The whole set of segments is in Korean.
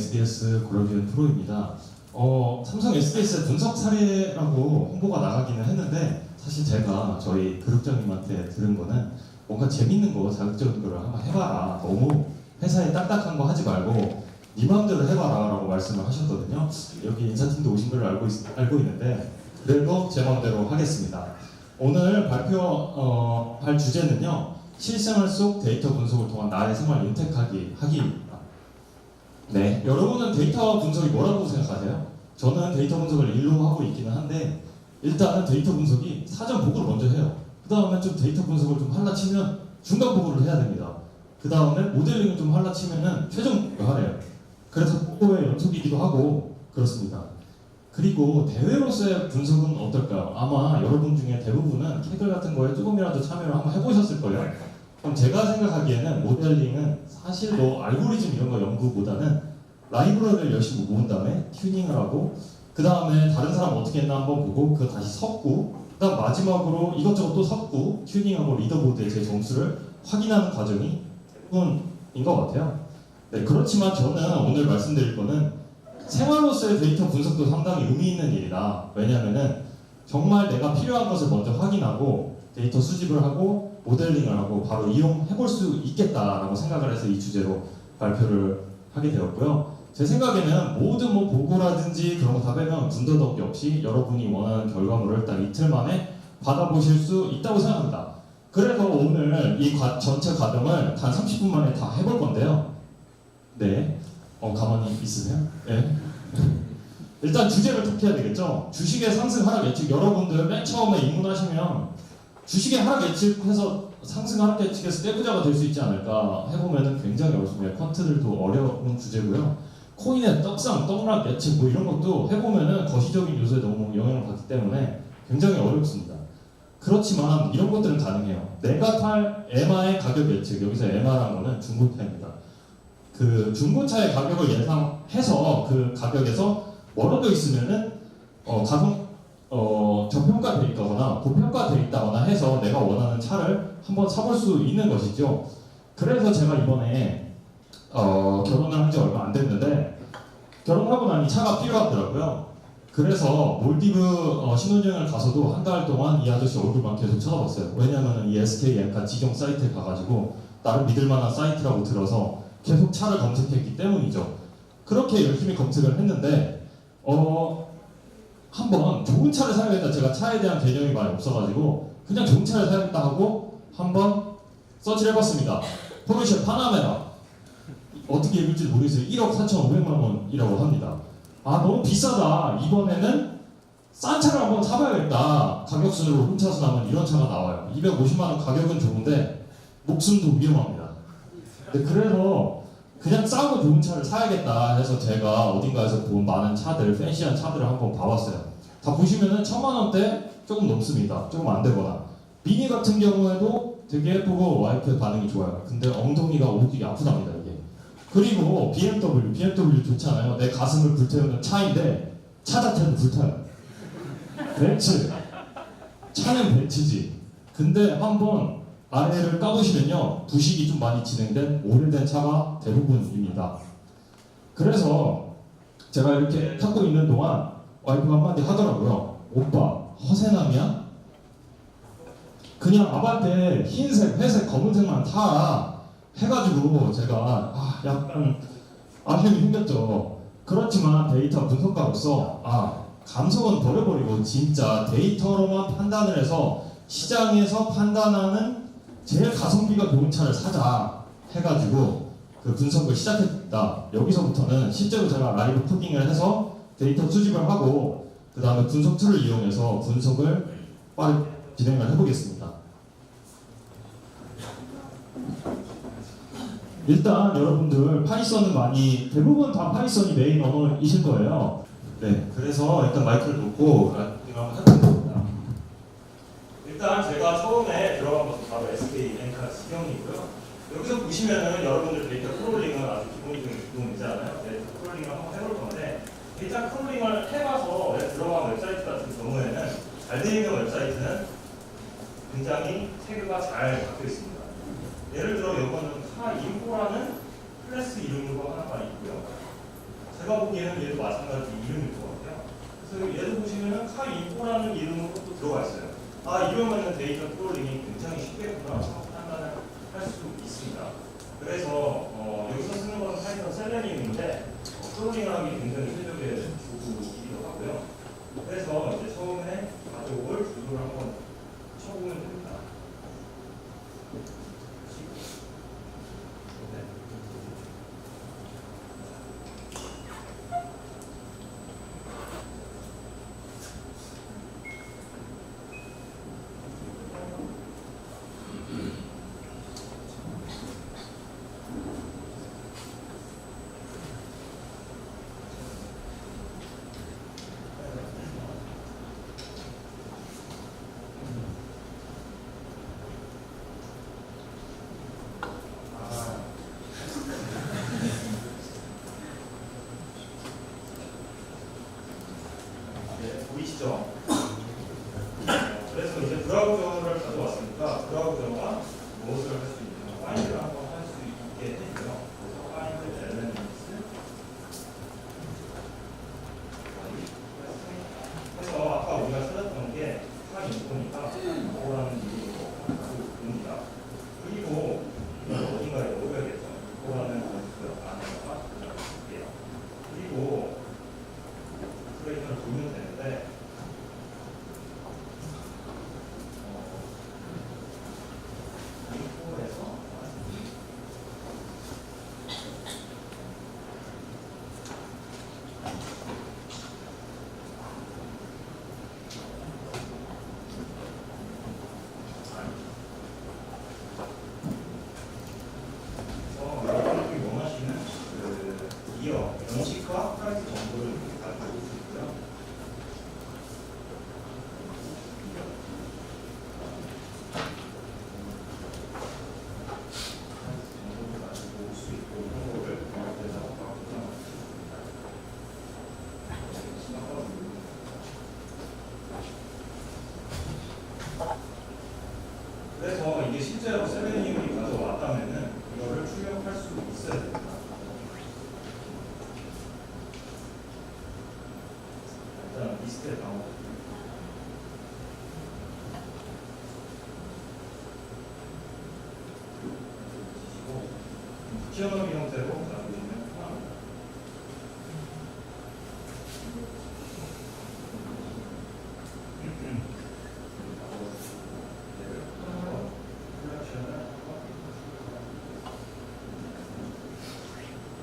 SBS 고려기원 프로입니다. 삼성 SDS의 분석 사례라고 홍보가 나가기는 했는데 사실 제가 저희 그룹장님한테 들은 거는 뭔가 재밌는 거, 자극적인 거를 한번 해봐라. 너무 회사에 딱딱한 거 하지 말고 네 마음대로 해봐라 라고 말씀을 하셨거든요. 여기 인사팀도 오신 걸 알고 있는데 그래도 제 마음대로 하겠습니다. 오늘 발표할 주제는요, 실생활 속 데이터 분석을 통한 나의 생활 윤택하기입니다. 네, 여러분은 데이터 분석이 뭐라고 생각하세요? 저는 데이터 분석을 일로 하고 있기는 한데 일단은 데이터 분석이 사전 보고를 먼저 해요. 그 다음에 좀 데이터 분석을 좀 할라치면 중간 보고를 해야 됩니다. 그 다음에 모델링을 좀 할라치면은 최종 보고를 하래요. 그래서 보고의 연속이기도 하고 그렇습니다. 그리고 대회로서의 분석은 어떨까요? 아마 여러분 중에 대부분은 캐글 같은 거에 조금이라도 참여를 한번 해보셨을 거예요. 그럼 제가 생각하기에는 모델링은 사실 뭐 알고리즘 이런 거 연구보다는 라이브러리를 열심히 모은 다음에 튜닝을 하고 그 다음에 다른 사람 어떻게 했나 한번 보고 그거 다시 섞고 그 다음 마지막으로 이것저것 또 섞고 튜닝하고 리더보드에 제 점수를 확인하는 과정이 대부분인 것 같아요. 네, 그렇지만 저는 오늘 말씀드릴 거는 생활로서의 데이터 분석도 상당히 의미 있는 일이다. 왜냐면은 정말 내가 필요한 것을 먼저 확인하고 데이터 수집을 하고 모델링을 하고 바로 이용해 볼 수 있겠다라고 생각을 해서 이 주제로 발표를 하게 되었고요. 제 생각에는 모든 뭐 보고라든지 그런 거 다 빼면 군더더기 없이 여러분이 원하는 결과물을 딱 이틀 만에 받아보실 수 있다고 생각합니다. 그래서 오늘 이 전체 과정을 단 30분 만에 다 해볼 건데요. 네, 가만히 있으세요? 네. 일단 주제를 톡해야 되겠죠? 주식의 상승 하락 예측. 여러분들 맨 처음에 입문하시면 주식의 하락 예측해서 상승 하락 예측에서 떼부자가 될 수 있지 않을까 해보면은 굉장히 어렵습니다. 퀀트들도 어려운 주제고요. 코인의 떡상, 떡락 예측 뭐 이런 것도 해보면은 거시적인 요소에 너무 영향을 받기 때문에 굉장히 어렵습니다. 그렇지만 이런 것들은 가능해요. 내가 팔 에마의 가격 예측. 여기서 에마라는 거는 중고차입니다. 그 중고차의 가격을 예상해서 그 가격에서 멀어져 있으면은 저평가돼 있거나 고평가돼 있다거나 해서 내가 원하는 차를 한번 사볼 수 있는 것이죠. 그래서 제가 이번에 결혼을 한 지 얼마 안 됐는데 결혼하고 나니 차가 필요하더라고요. 그래서 몰디브 신혼여행을 가서도 한 달 동안 이 아저씨 얼굴만 계속 쳐다봤어요. 왜냐면은 이 SK엔카 직영 사이트에 가가지고 나름 믿을만한 사이트라고 들어서 계속 차를 검색했기 때문이죠. 그렇게 열심히 검색을 했는데 한번 좋은 차를 사야겠다. 제가 차에 대한 개념이 많이 없어가지고 그냥 좋은 차를 사야겠다 하고 한번 서치를 해봤습니다. 포르쉐 파나메라 어떻게 읽을지 모르겠어요. 1억 4,500만 원이라고 합니다. 아, 너무 비싸다. 이번에는 싼 차를 한번 사봐야겠다. 가격순으로 훔쳐서 나면 이런 차가 나와요. 250만 원 가격은 좋은데 목숨도 위험합니다. 네, 그래서 그냥 싸고 좋은 차를 사야겠다 해서 제가 어딘가에서 본 많은 차들, 팬시한 차들을 한번 봐봤어요. 다 보시면은 1,000만 원대 조금 넘습니다. 조금 안 되거나. 미니 같은 경우에도 되게 예쁘고 와이프 반응이 좋아요. 근데 엉덩이가 오죽이 아프답니다, 이게. 그리고 BMW 좋잖아요. 내 가슴을 불태우는 차인데 차 자체는 불타요. 벤츠. 차는 벤츠지. 근데 한번 아래를 까보시면요, 부식이 좀 많이 진행된 오래된 차가 대부분입니다. 그래서 제가 이렇게 타고 있는 동안 와이프가 한마디 하더라고요. 오빠, 허세남이야? 그냥 아반떼 흰색, 회색, 검은색만 타 해가지고 제가 약간 아쉬움이 생겼죠. 그렇지만 데이터 분석가로서 감성은 버려버리고 진짜 데이터로만 판단을 해서 시장에서 판단하는 제일 가성비가 좋은 차를 사자 해가지고 그 분석을 시작했다. 여기서부터는 실제로 제가 라이브 코딩을 해서 데이터 수집을 하고 그 다음에 분석 툴을 이용해서 분석을 빠르게 진행을 해보겠습니다. 일단 여러분들 파이썬은 많이 대부분 다 파이썬이 메인 언어이실 거예요. 네, 그래서 일단 마이크를 놓고 한번 해보겠습니다. 일단 제가 처음에 들어간 것은 바로 SK엔카 시경이고요. 여기서 보시면은 여러분들 데이터 크롤링은 아주 기본적인 부분이잖아요. 데이터 크롤링을 한번 해볼 건데 데이터 크롤링을 해봐서 들어간 웹사이트 같은 경우에는 잘 되어 있는 웹사이트는 굉장히 태그가 잘 박혀 있습니다. 예를 들어 이거는 카인포라는 클래스 이름으로 하나가 있고요. 제가 보기에는 얘도 마찬가지로 이름일 것 같아요. 그래서 얘도 보시면은 카인포라는 이름으로 또 들어가 있어요. 아, 이러면은 데이터 프로링이 굉장히 쉽겠구나 하고 판단을 할 수 있습니다. 그래서 여기서 쓰는 건 파이썬 셀레니움인데 프로링을 하기 굉장히 최적의 도구이기도 하고요. 그래서 이제 처음에 가족을 주소를 한번 쳐보면 됩니다. 네. 보이시죠? 그래서 이제 브라우저를 가져왔으니까 브라우저가 무엇을 할 수 있냐, 파인드를 한번 할 수 있게 해주고요. 그래서 파인드 엘레멘트 그래서 아까 우리가 찾았던 게 파인드니까 이거라는 이름으로 가지고 옵니다. 그리고 이걸 어딘가에 넣어야겠죠. 이거라는 그 안에다가 넣어줄게요. 그리고 오퍼레이션을 돌면 되는데 인포에서 여러분들이 원하시는 그 기어 정식과 프라이스 정보를 가지고 올 수 있고요. 정보를 가지고 올 수 있고 이런 거를 그래서 그래서 이게 실제로 셀레니움이 가져왔다면은 이거를 출력할 수 있어야 됩니다. 일단 리스트에 나오고 딕셔너리 형태로 놔두시면 편합니다.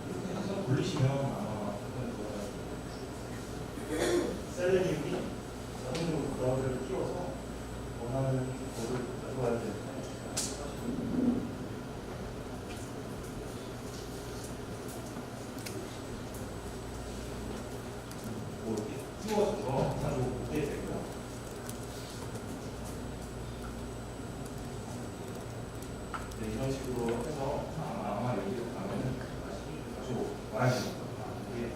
이렇게 해서 돌리시면 아마 셀레니움이 자동으로 브라우저를 띄워서 원하는 거를 가져와야 되는데 뭐 이렇게 띄워줘서 가져오게 되고요. 네, 이런 식으로 해서 아마 여기로 가면은 다시 가져와야 됩니다. 이게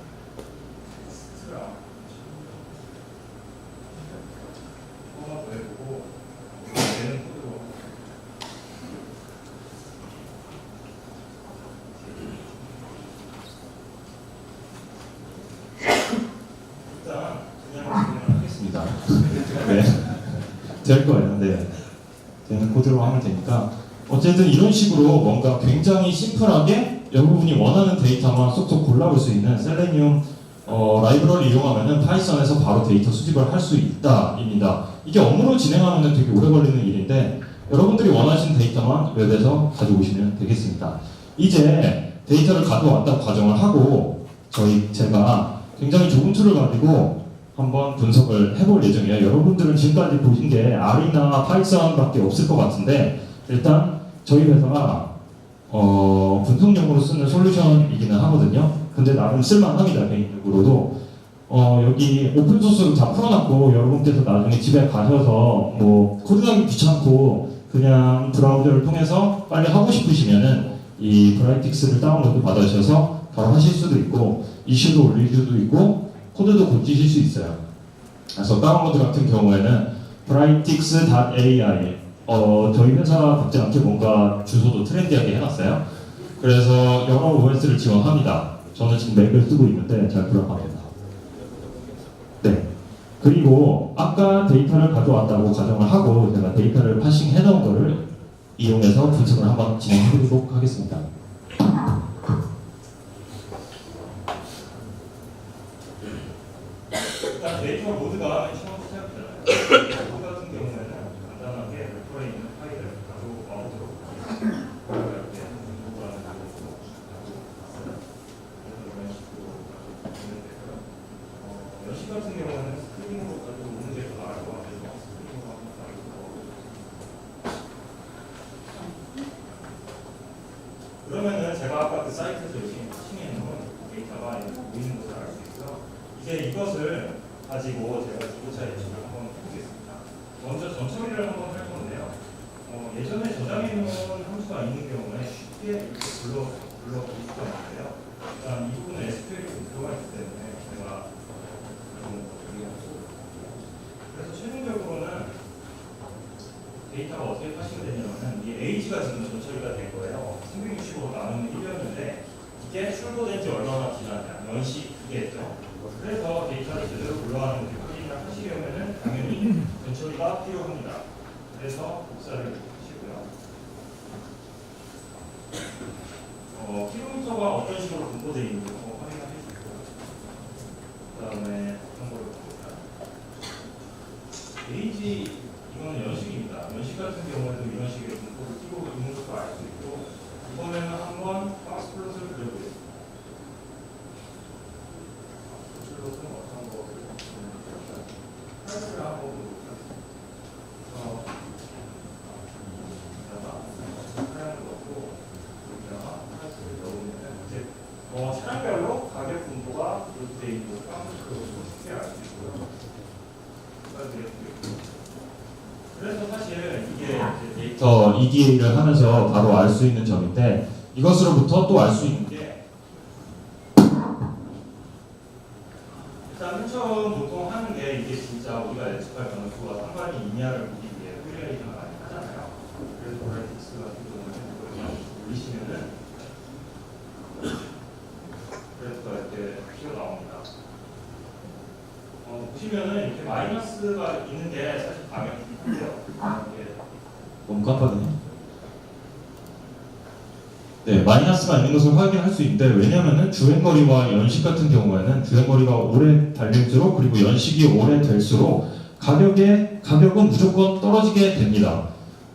스트랑 한번 더 해보고 얘는 코드로 일단 그냥 진행하겠습니다. 네, 될 거예요. 네, 되는 코드로 하면 되니까 어쨌든 이런 식으로 뭔가 굉장히 심플하게 여러분이 원하는 데이터만 쏙쏙 골라볼 수 있는 셀레니움 라이브러리를 이용하면은 파이썬에서 바로 데이터 수집을 할 수 있다입니다. 이게 업무로 진행하면 되게 오래 걸리는 일인데 여러분들이 원하시는 데이터만 웹에서 가져오시면 되겠습니다. 이제 데이터를 가져왔다고 가정을 하고 제가 굉장히 좋은 툴을 가지고 한번 분석을 해볼 예정이에요. 여러분들은 지금까지 보신 게 R이나 파이썬밖에 없을 것 같은데 일단 저희 회사가 분석용으로 쓰는 솔루션이기는 하거든요. 근데 나름 쓸만합니다. 개인적으로도 여기 오픈소스로 다 풀어놨고 여러분께서 나중에 집에 가셔서 뭐 코딩하기 귀찮고 그냥 브라우저를 통해서 빨리 하고 싶으시면은 이 브라이틱스를 다운로드 받으셔서 바로 하실 수도 있고 이슈도 올릴 수도 있고 코드도 고치실 수 있어요. 그래서 다운로드 같은 경우에는 brightix.ai 저희 회사 갑자기 뭔가 주소도 트렌디하게 해놨어요. 그래서 여러 OS를 지원합니다. 저는 지금 맥을 쓰고 있는데 잘 돌아갑니다. 네. 그리고 아까 데이터를 가져왔다고 가정을 하고 제가 데이터를 파싱 해놓은 거를 이용해서 분석을 한번 진행해 보도록 하겠습니다. 일단 데이터 모드가 맨 처음 시작이잖아요. 모드 같은 경우에는 간단하게 레퍼에 있는 파일을 가져와보도록 하겠습니다. 이렇게 공부하는 방법으로 이런 식으로 가져오면 되고요. 연식 같은 경우에는 스크린으로 가져오는 게 더 나을 것 같아서 스크린으로 한번 가져오고 그러면은 제가 아까 그 사이트에서 열심히 파싱해 놓은 데이터가 보이는 것을 알 수 있고요. 이제 이것을 가지고 제가 기고차 예측을 한번 해보겠습니다. 먼저 전처리를 한번 할 건데요. 예전에 저장해 놓은 함수가 있는 경우에 쉽게 이렇게 불러볼 수가 있는데요. 일단 이 부분은 SQL이 들어가 있기 때문에 제가 그래서 최종적으로는 데이터가 어떻게 파싱이 되냐면은 이 A가 지금 전처리가 된 거예요. 360으로 나누는 1이었는데 이게 출고된 지 얼마나 지났냐? 연식 이게죠. 그래서 데이터를 제대로 불러가는 데코딩을 하시려면은 당연히 전처리가 필요합니다. 그래서 복사를 하시고요. 킬로미터가 어떤 식으로 분포되어 있는지 확인을 해주고 그 다음에 어떤 걸 볼까요? 게이지 이거는 연식입니다. 연식 같은 경우에도 이런 식의 분포를 띄고 있는 것도 알 수 있고 이번에는 한번 박스 플롯을 그려보겠습니다. 플롯은 어떤 것을 파이스를 한번 보도록 하겠습니다. 차량을 넣고 여기다가 파이스를 넣으면 이제 차량별로 가격 분포가 이렇게 되어 있는 것을 쉽게 알 수 있고요. 그래서 사실 이게 데이터 EDA를 하면서 바로 알 수 있는 점인데 이것으로부터 또 알 수 있는 게 일단 맨 처음 보통 하는 게 이게 진짜 우리가 예측할 변수와 상관이 있냐를 보기 위해 큐레이션을 많이 하잖아요. 그래서 오랄틱스 같은 경우는 이걸 그냥 올리시면은 그래프가 이렇게 튀어나옵니다. 보시면은 이렇게 마이너스가 있는 게 사실 당연한데요. 너무 깜빡이네. 네, 마이너스가 있는 것을 확인할 수 있는데 왜냐하면은 주행거리와 연식 같은 경우에는 주행거리가 오래 달릴수록 그리고 연식이 오래 될수록 가격은 무조건 떨어지게 됩니다.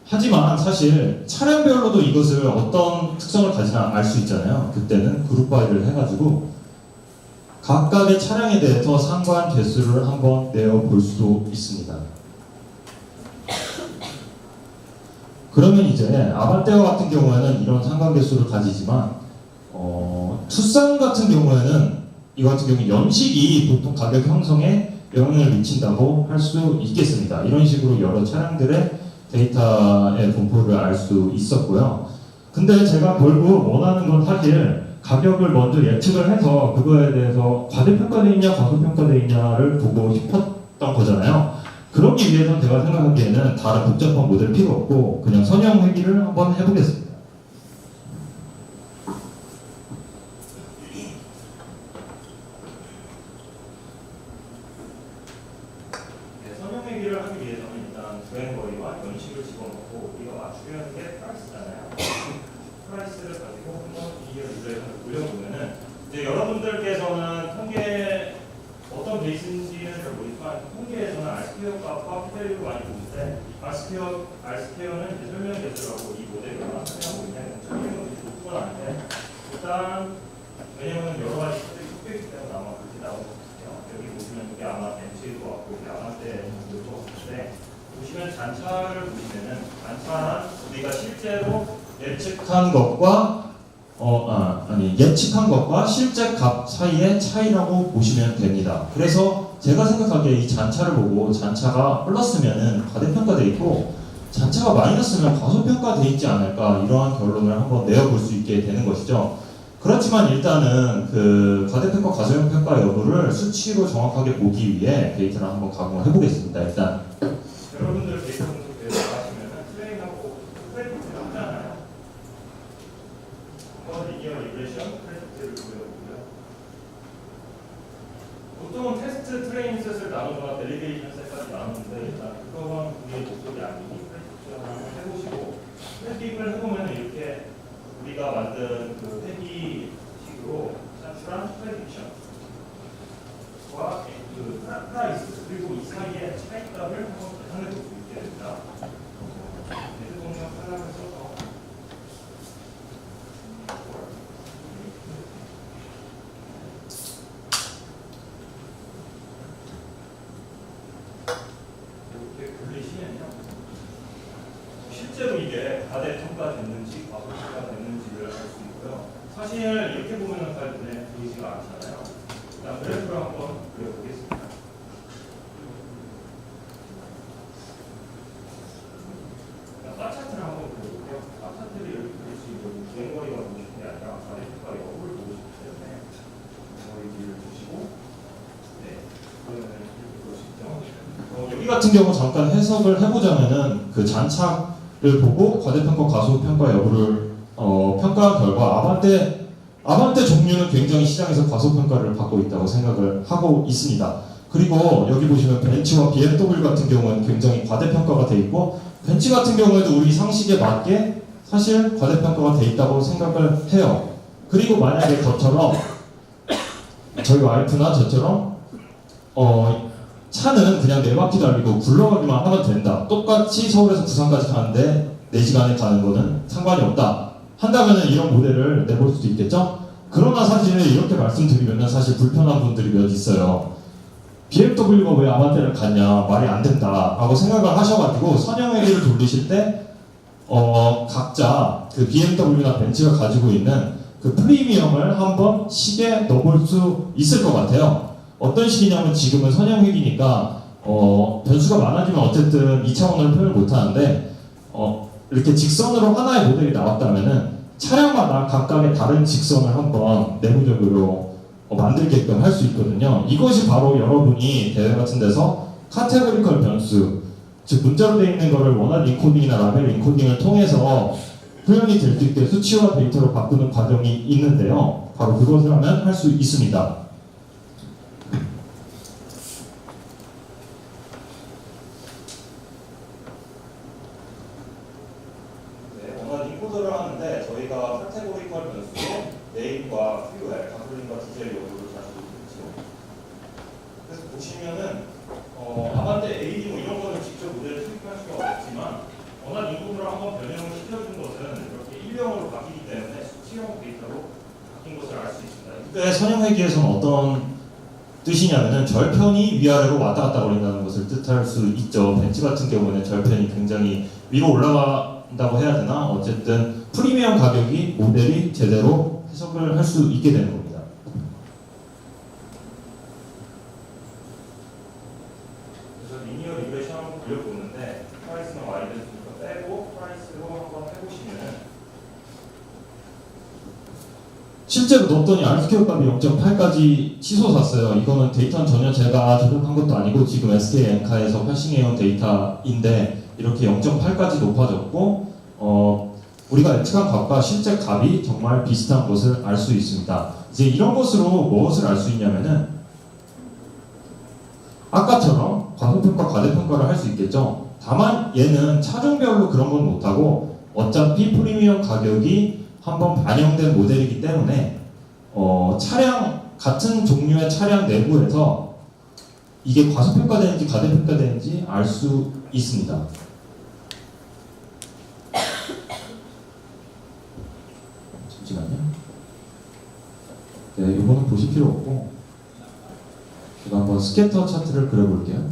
하지만 사실 차량별로도 이것을 어떤 특성을 가지나 알 수 있잖아요. 그때는 그룹 바이를 해가지고 각각의 차량에 대해서 상관 개수를 한번 내어 볼 수도 있습니다. 그러면 이제 아반떼어 같은 경우에는 이런 상관 개수를 가지지만 투싼 같은 경우에는 이거 같은 경우 연식이 보통 가격 형성에 영향을 미친다고 할 수 있겠습니다. 이런 식으로 여러 차량들의 데이터의 분포를 알 수 있었고요. 근데 제가 결국 원하는 건 사실 가격을 먼저 예측을 해서 그거에 대해서 과대평가되어 있냐 과소평가되어 있냐를 보고 싶었던 거잖아요. 그러기 위해서는 제가 생각하기에는 다른 복잡한 모델 필요 없고 그냥 선형 회귀를 한번 해보겠습니다. 선형 회귀를 하기 위해서는 일단 주행거리와 연식을 집어넣고 우리가 맞추려는 게 프라이스잖아요. 프라이스를 가지고 한번 이 리그레이션을 올려보면은 이제 여러분들께서는 통계 어떤 베이스인지는 잘 모르지만 통계에서는 R스퀘어 값과 P밸류를 많이 보는데 R스퀘어는 이제 설명 개수라고 이 모델과 그냥 그냥 설명이 높건 한데 일단 왜냐면 여러 가지 것들이 섞여 있기 때문에 아마 그렇게 나온 것 같아요. 여기 보시면 이게 아마 벤치일 것 같고 이게 아마 때일 것 같은데 보시면 잔차를 보시면은 잔차는 우리가 실제로 예측한 것과 예측한 것과 실제 값 사이의 차이라고 보시면 됩니다. 그래서 제가 생각하기에 이 잔차를 보고 잔차가 플러스면은 과대평가되어 있고 잔차가 마이너스면 과소평가되어 있지 않을까 이러한 결론을 한번 내어볼 수 있게 되는 것이죠. 그렇지만 일단은 그 과대평가 과소평가 여부를 수치로 정확하게 보기 위해 데이터를 한번 가공을 해보겠습니다. 일단 여러분들 데이터 분석에 나가시면은 트레인하고 프레디क्트를 하잖아요. 리니어 리그레션 프레디क्트를 보여보고요. 보통은 테스트 트레이닝 셋을 나누거나 밸리데이션 셋까지 나누는데 일단 그건 우리의 목적이 아니니 프레디션 한번 해보시고 프레딕을 해보면 이렇게 우리가 만든 그 회기식으로 산출한 프레딕션과 그 프라이스 그리고 이 사이의 차이값을 한번 계산해 볼 수 있게 됩니다. 매드 동력 하나를 써서 이렇게 굴리시면요. 실제로 이게 과대평가됐는지 과소평가됐는지를 알 수 있고요. 사실 이렇게 보면은 잘 눈에 보이지가 않잖아요. 일단 그래프를 한번 그려보겠습니다. 바차트를 한번 그려볼게요. 바차트를 이렇게 그릴 수 있는 주행거리가 보고 싶은 게 아니라 과대평가 여부를 보고 싶기 때문에 주행거리 길을 주시고 네, 그러면 이렇게 볼 수 있죠. 여기 같은 경우 잠깐 해석을 해보자면은 그 잔착을 보고 과대평가, 과소평가 여부를 평가한 결과 아반떼 종류는 굉장히 시장에서 과소평가를 받고 있다고 생각을 하고 있습니다. 그리고 여기 보시면 벤츠와 BMW 같은 경우는 굉장히 과대평가가 돼 있고 벤츠 같은 경우에도 우리 상식에 맞게 사실 과대평가가 돼 있다고 생각을 해요. 그리고 만약에 저처럼 저희 와이프나 저처럼 차는 그냥 4바퀴 달리고 굴러가기만 하면 된다. 똑같이 서울에서 부산까지 가는데 4시간에 가는 거는 상관이 없다. 한다면 이런 모델을 내볼 수도 있겠죠? 그러나 사실 이렇게 말씀드리면 사실 불편한 분들이 몇 있어요. BMW가 왜 아반떼를 갔냐 말이 안 된다 라고 생각을 하셔가지고 선형회기를 돌리실 때 각자 그 BMW나 벤츠가 가지고 있는 그 프리미엄을 한번 식에 넣어볼 수 있을 것 같아요. 어떤 식이냐면 지금은 선형회기니까 변수가 많아지면 어쨌든 2차원으로 표현을 못하는데 이렇게 직선으로 하나의 모델이 나왔다면은 차량마다 각각의 다른 직선을 한번 내부적으로 만들게끔 할 수 있거든요. 이것이 바로 여러분이 대회 같은 데서 카테고리컬 변수, 즉 문자로 되어 있는 것을 원활 인코딩이나 라벨 인코딩을 통해서 표현이 될 수 있게 수치화 데이터로 바꾸는 과정이 있는데요. 바로 그것을 하면 할 수 있습니다. 인코더를 하는데 저희가 카테고리컬 변수로 네임과 퓨엘, 가솔린과 디젤 여부를 가지고 있죠. 그래서 보시면은 아반떼 AD 뭐 이런 거는 직접 모델을 투입할 수가 없지만 원활 인코더를 한번 변형을 시켜준 것은 이렇게 일령으로 바뀌기 때문에 수치형 데이터로 바뀐 것을 알 수 있습니다. 이때 선형회기에서는 어떤 뜻이냐면은 절편이 위아래로 왔다 갔다 거린다는 것을 뜻할 수 있죠. 벤츠 같은 경우는 절편이 굉장히 위로 올라간다고 해야 되나? 어쨌든 프리미엄 가격이 모델이 제대로 해석을 할 수 있게 되는 겁니다. 그래서 리니어 리그레이션 한번 그려보는데 프라이스는 Y대수니까 빼고 프라이스로 한번 해보시면은 실제로 넣었더니 R스퀘어 값이 0.8까지 치솟았어요. 이거는 데이터는 전혀 제가 조작한 것도 아니고 지금 SK 엔카에서 패싱해온 데이터인데 이렇게 0.8까지 높아졌고 우리가 예측한 값과 실제 값이 정말 비슷한 것을 알 수 있습니다. 이제 이런 것으로 무엇을 알 수 있냐면은 아까처럼 과소평가, 과대평가를 할 수 있겠죠. 다만 얘는 차종별로 그런 건 못하고 어차피 프리미엄 가격이 한번 반영된 모델이기 때문에 같은 종류의 차량 내부에서 이게 과소평가되는지 과대평가되는지 알 수 있습니다. 잠시만요. 네, 이거는 보실 필요 없고 제가 한번 스캐터 차트를 그려볼게요.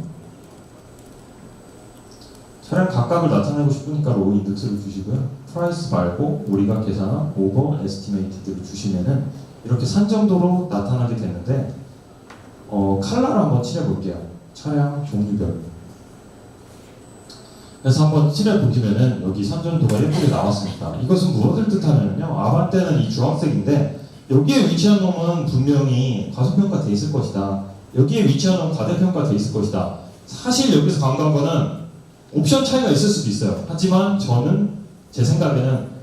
차량 각각을 나타내고 싶으니까 로우 인덱스를 주시고요. 프라이스 말고 우리가 계산한 오버 에스티메이트를 주시면은 이렇게 산정도로 나타나게 되는데 컬러를 한번 칠해볼게요. 차량 종류별로. 그래서 한번 칠해보시면은 여기 산정도가 예쁘게 나왔습니다. 이것은 무엇을 뜻하냐면요. 아반떼는 이 주황색인데 여기에 위치한 놈은 분명히 과소평가돼 있을 것이다. 여기에 위치한 놈은 과대평가돼 있을 것이다. 사실 여기서 강조한 거는 옵션 차이가 있을 수도 있어요. 하지만 저는 제 생각에는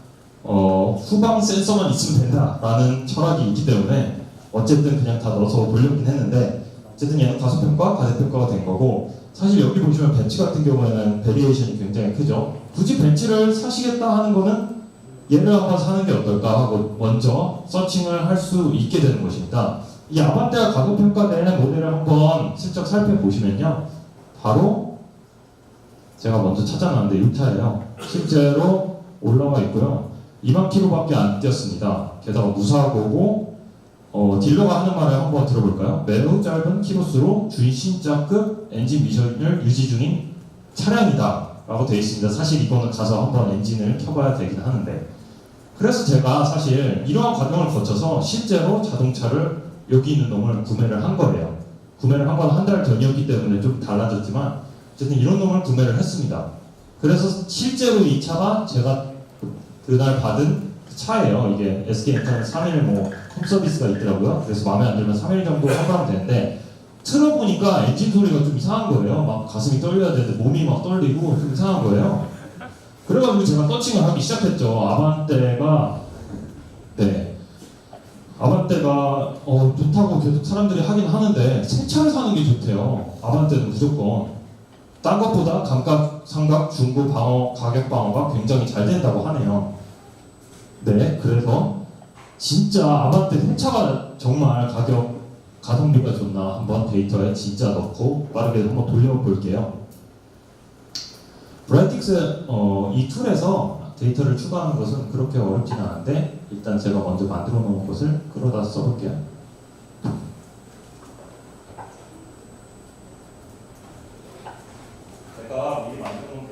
후방 센서만 있으면 된다라는 철학이 있기 때문에 어쨌든 그냥 다 넣어서 돌렸긴 했는데 어쨌든 얘는 가속평가, 과대평가가 된 거고, 사실 여기 보시면 벤츠 같은 경우에는 베리에이션이 굉장히 크죠. 굳이 벤츠를 사시겠다 하는 거는 얘를 한번 사는 게 어떨까 하고 먼저 서칭을 할 수 있게 되는 것입니다. 이 아반떼가 가속평가된 모델을 한번 슬쩍 살펴보시면요, 바로 제가 먼저 찾아놨는데 이 차예요. 실제로 올라와 있고요. 2만 킬로밖에 안 뛰었습니다. 게다가 무사고고, 딜러가 하는 말을 한번 들어볼까요? 매우 짧은 키로수로 준신자급 엔진 미션을 유지 중인 차량이다 라고 되어 있습니다. 사실 이거는 가서 한번 엔진을 켜봐야 되긴 하는데, 그래서 제가 사실 이러한 과정을 거쳐서 실제로 자동차를 여기 있는 놈을 구매를 한 거예요. 구매를 한 건 한 달 전이었기 때문에 좀 달라졌지만 어쨌든 이런 놈을 구매를 했습니다. 그래서 실제로 이 차가 제가 그날 받은 차예요. 이게 SK엔터는 3일 홈서비스가 있더라고요. 그래서 마음에 안 들면 3일 정도 환불하면 되는데, 틀어보니까 엔진 소리가 좀 이상한 거예요. 막 가슴이 떨려야 되는데 몸이 막 떨리고 좀 이상한 거예요. 그래가지고 제가 서칭을 하기 시작했죠. 아반떼가 좋다고 계속 사람들이 하긴 하는데 새 차를 사는 게 좋대요. 아반떼는 무조건 딴 것보다 감가, 상각, 중고 방어, 가격 방어가 굉장히 잘 된다고 하네요. 네, 그래서 진짜 아반떼 새 차가 정말 가성비가 좋나 한번 데이터에 진짜 넣고 빠르게 한번 돌려볼게요. 브라이틱스 이 툴에서 데이터를 추가하는 것은 그렇게 어렵지는 않은데, 일단 제가 먼저 만들어 놓은 것을 끌어다 써볼게요. 제가 미리 만들어 놓은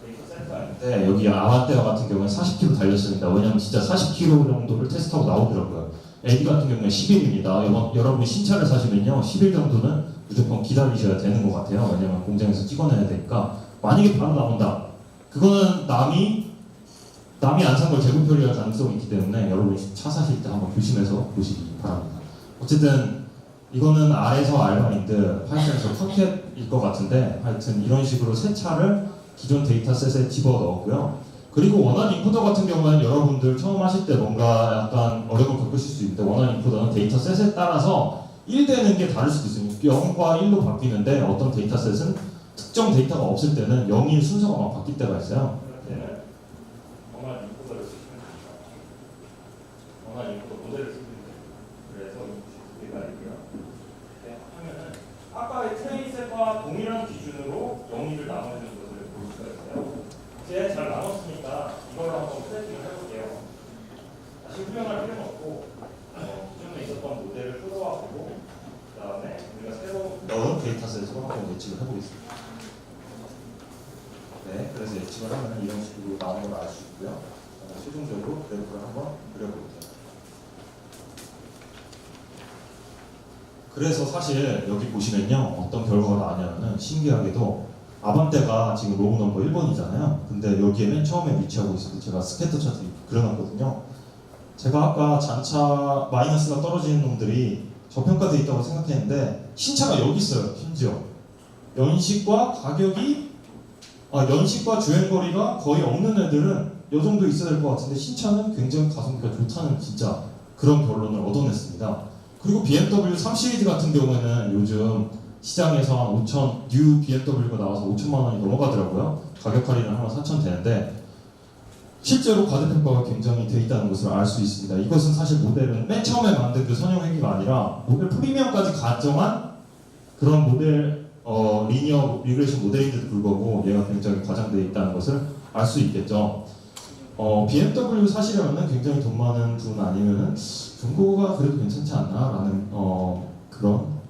데이터 세트가 있는데, 여기 아반떼와 같은 경우는 40km 달렸습니다. 왜냐면 진짜 40km 정도를 테스트하고 나오더라고요. AD 같은 경우는 10일입니다. 여러분이 신차를 사시면요, 10일 정도는 무조건 기다리셔야 되는 것 같아요. 왜냐면 공장에서 찍어내야 되니까. 만약에 바로 나온다, 그거는 남이 안 산 걸 재고 처리할 가능성이 있기 때문에 여러분이 차 사실 때 한번 조심해서 보시기 바랍니다. 어쨌든 이거는 R에서 알바인드, 파이썬에서 컨캣일 것 같은데, 하여튼 이런 식으로 새 차를 기존 데이터셋에 집어 넣었고요. 그리고 원활 인코더 같은 경우는 여러분들 처음 하실 때 뭔가 약간 어려움을 겪으실 수 있는데, 원활 인코더는 데이터셋에 따라서 1되는 게 다를 수도 있어요. 0과 1로 바뀌는데, 어떤 데이터셋은 특정 데이터가 없을 때는 0일 순서가 막 바뀔 때가 있어요. 그때는 원활 인코더를 쓰시면 됩니다. 원활 인코더 모델을 쓰면 됩니다. 그래서 이게 말이고요. 네, 하면은 아까의 트레이셋과 동일한 기준으로 영리를 나눠주는 것을 볼 수가 있어요. 이제 잘 나눴으니까 이걸로 한번 세팅을 해볼게요. 다시 후련할 필요는 없고, 기존에 있었던 모델을 끌어와 보고, 그 다음에 우리가 새로 넣은 데이터셋으로 한번 예측을 해보겠습니다. 네, 그래서 예측을 하면 이런 식으로 나오는 걸 알 수 있고요. 최종적으로 그래프를 한번 그려볼게요. 그래서 사실 여기 보시면요, 어떤 결과가 나왔냐면은 신기하게도 아반떼가 지금 로우 넘버 1번이잖아요. 근데 여기에 맨 처음에 위치하고 있어서 제가 스캐터 차트 그려놨거든요. 제가 아까 잔차 마이너스가 떨어지는 놈들이 저평가되어 있다고 생각했는데, 신차가 여기 있어요. 심지어 연식과 가격이 연식과 주행거리가 거의 없는 애들은 이 정도 있어야 될 것 같은데, 신차는 굉장히 가성비가 좋다는 진짜 그런 결론을 얻어냈습니다. 그리고 BMW 3 시리즈 같은 경우에는 요즘 시장에서 한 5천, 뉴 BMW가 나와서 5천만 원이 넘어가더라고요. 가격 할인을 하면 4천 되는데, 실제로 과대평가가 굉장히 돼 있다는 것을 알 수 있습니다. 이것은 사실 모델은 맨 처음에 만든 그 선형회기가 아니라 모델 프리미엄까지 가정한 그런 모델 리니어 리그레이션 모델인데도 불구하고 얘가 굉장히 과장되어 있다는 것을 알 수 있겠죠. BMW 사시려면 굉장히 돈 많은 분 아니면은 중고가 그래도 괜찮지 않나라는 그런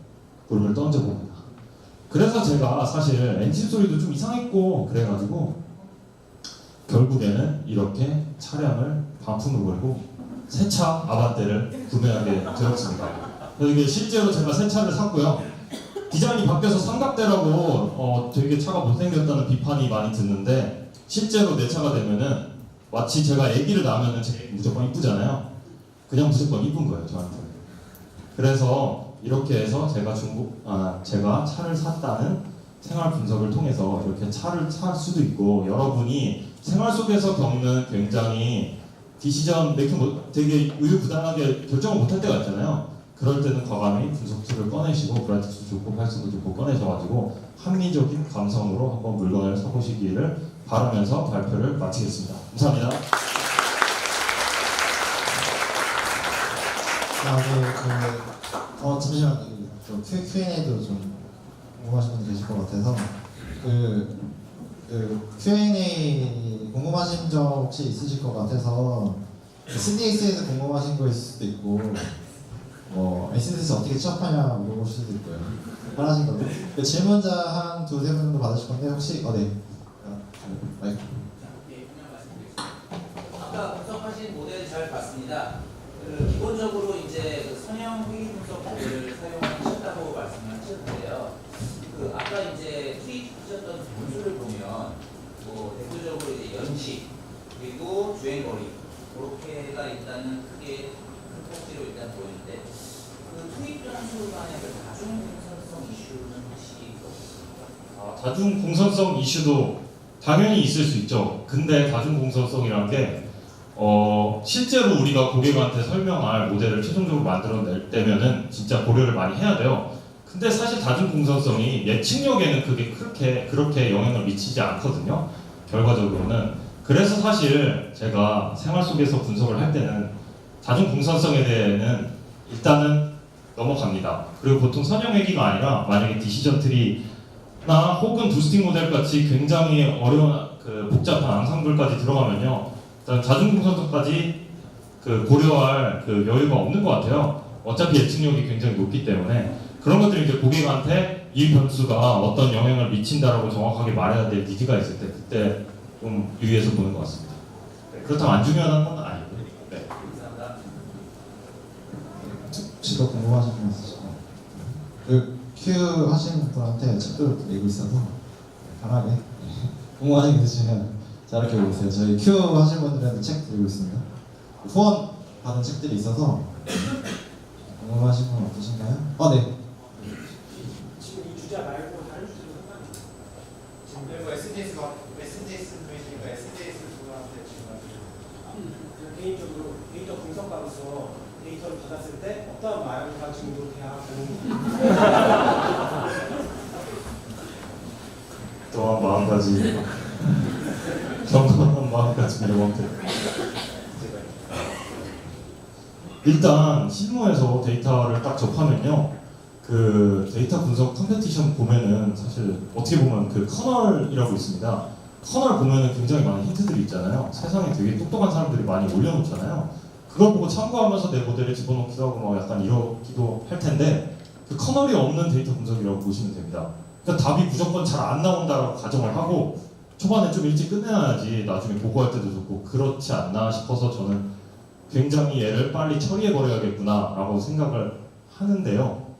물음을 던져봅니다. 그래서 제가 사실 엔진 소리도 좀 이상했고 그래가지고 결국에는 이렇게 차량을 반품을 걸고 새 차 아반떼를 구매하게 되었습니다. 이게 실제로 제가 새 차를 샀고요. 디자인이 바뀌어서 삼각대라고 되게 차가 못생겼다는 비판이 많이 듣는데, 실제로 내 차가 되면은 마치 제가 아기를 낳으면은 무조건 이쁘잖아요. 그냥 무조건 이쁜 거예요, 저한테. 그래서 이렇게 해서 제가 차를 샀다는 생활 분석을 통해서 이렇게 차를 살 수도 있고, 여러분이 생활 속에서 겪는 굉장히 디시전 메이킹 되게 우유부단하게 결정을 못할 때가 있잖아요. 그럴 때는 과감히 분석 툴을 꺼내시고 브라이트도 좋고 활성도 좋고 꺼내셔가지고 합리적인 감성으로 한번 물건을 사보시기를 바라면서 발표를 마치겠습니다. 감사합니다. 잠시만, Q&A도 좀 궁금하신 분들 계실 것 같아서 Q&A 궁금하신 점 혹시 있으실 것 같아서 SDS에서 궁금하신 거 있을 수도 있고 SDS 어떻게 취업하냐 물어보실 수도 있고요. 편하신 거고 질문자 한 두세 분 정도 받으실 건데 혹시 네. 마이크. 아까 분석하신 모델 잘 봤습니다. 기본적으로 이제 선형 회의 분석 모델을 사용하셨다고 말씀하셨는데요. 아까 이제 투입하셨던 분수를 보면 대표적으로 이제 연식 그리고 주행거리 그렇게가 일단은 크게 큰 꼭지로 일단 보이는데 투입 변수 간의 다중 공선성 이슈는 혹시 없습니까? 다중 공선성 이슈도 당연히 있을 수 있죠. 근데 다중 공선성이라는 게 실제로 우리가 고객한테 설명할 모델을 최종적으로 만들어낼 때면은 진짜 고려를 많이 해야 돼요. 근데 사실 다중 공선성이 예측력에는 그렇게 영향을 미치지 않거든요. 결과적으로는. 그래서 사실 제가 생활 속에서 분석을 할 때는 다중 공선성에 대해는 일단은 넘어갑니다. 그리고 보통 선형회기가 아니라 만약에 디시전 트리나 혹은 부스팅 모델 같이 굉장히 어려운 복잡한 앙상블까지 들어가면요. 일단 다중 공선성까지 고려할 여유가 없는 것 같아요. 어차피 예측력이 굉장히 높기 때문에 그런 것들이 이제 고객한테 이 변수가 어떤 영향을 미친다라고 정확하게 말해야 될 니즈가 있을 때 그때 좀 유의해서 보는 것 같습니다. 네, 그렇다고 안 중요한 건 아니고요. 네. 감사합니다. 혹시 더 궁금하신 분 있으실까요? Q 하시는 분한테 책도 내고 있어서 편하게 궁금하신 분 있으시면 자렇게 오세요. 저희 Q 하시는 분들한테 책 드리고 있습니다. 후원 받은 책들이 있어서 궁금하신 분 없으신가요? 네. 지금 이 주제 말고 다른 주제로 상관없어요. 지금 SDS 분이시니까 SDS 분한테 지금 개인적으로 데이터 분석가로서 데이터를 받았을 때 어떠한 마음가짐으로 대하고 또한 마음가짐 경건한 마음가짐이라고 합니다. 일단 실무에서 데이터를 딱 접하면요, 데이터 분석 컴페티션 보면은 사실 어떻게 보면 커널이라고 있습니다. 커널 보면은 굉장히 많은 힌트들이 있잖아요. 세상에 되게 똑똑한 사람들이 많이 올려놓잖아요. 그걸 보고 참고하면서 내 모델에 집어넣기도 하고 약간 이러기도 할 텐데 커널이 없는 데이터 분석이라고 보시면 됩니다. 그러니까 답이 무조건 잘 안 나온다라고 가정을 하고 초반에 좀 일찍 끝내놔야지 나중에 보고할 때도 좋고 그렇지 않나 싶어서 저는 굉장히 얘를 빨리 처리해버려야겠구나 라고 생각을 하는데요.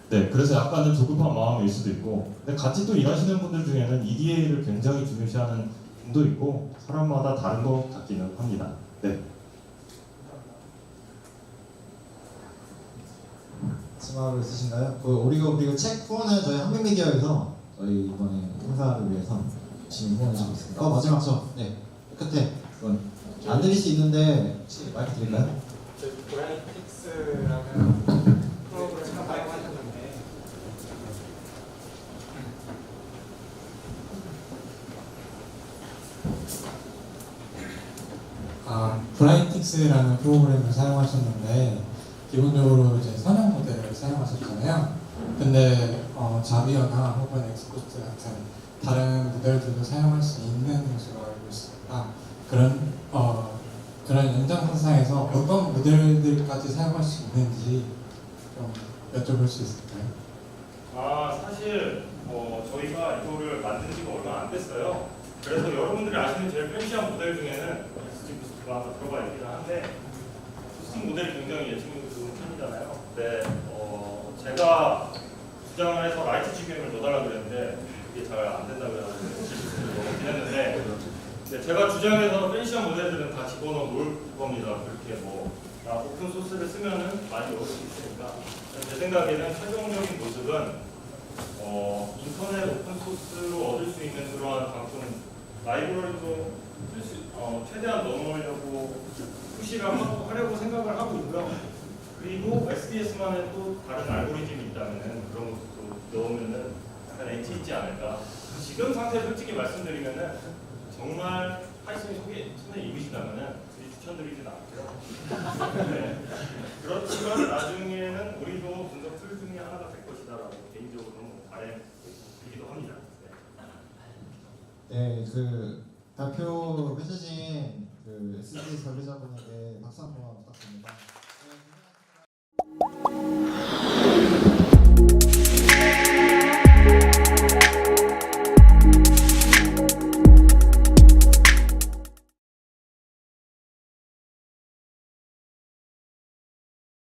네, 그래서 약간은 조급한 마음일 수도 있고 근데 같이 또 일하시는 분들 중에는 EDA를 굉장히 중요시하는 분도 있고 사람마다 다른 것 같기는 합니다. 네. 마지막으로 있으신가요? 그리고 책 후원은 저희 한빛미디어에서 저희 이번에 행사를 위해서 열심히 후원해주고 있습니다. 마지막 네, 끝에 그건 안 들릴 수 있는데 혹시 마이크 드릴까요? 저희 브라이틱스라는 프로그램을 사용하셨는데 브라이틱스라는 프로그램을 사용하셨는데 기본적으로 이제 선형 모델을 사용하셨잖아요. 근데 자비어나 혹은 엑스포트 같은 다른 모델들도 사용할 수 있는 것으로 알고 있습니다. 그런 연장선상에서 어떤 모델들까지 사용할 수 있는지 좀 여쭤볼 수 있을까요? 사실 저희가 이거를 만든 지가 얼마 안 됐어요. 그래서 여러분들이 아시는 제일 팬시한 모델 중에는 부스팅 부스트가 아마 들어가 있긴 한데 부스팅 모델이 굉장히 예측력이 좋은 편이잖아요. 근데 제가 주장을 해서 라이트 GPM을 넣어달라 그랬는데 이게 잘 안 된다고 해서 했는데 제가 주장해서 팬시한 모델들은 다 집어넣어 놓을 겁니다. 그렇게 오픈 소스를 쓰면은 많이 넣을 수 있으니까 제 생각에는 최종적인 모습은 인터넷 오픈 소스로 얻을 수 있는 그러한 방송 라이브러리도 최대한 넣어놓으려고 푸시를 하려고 생각을 하고 있고요. 그리고 SDS만의 또 다른 알고리즘이 있다면은 그런 것도 넣으면은 약간 엣지 있지 않을까. 지금 상태 솔직히 말씀드리면은 정말 파이썬이 손에 익으시다면은 굳이 추천드리진 않고요. 네. 그렇지만 나중에는 우리도 분석 툴 중에 하나가 될 것이다라고 개인적으로는 바람이기도 합니다. 네, 그 발표해주신 그 SD 관리자분에게 박수 한번 부탁드립니다.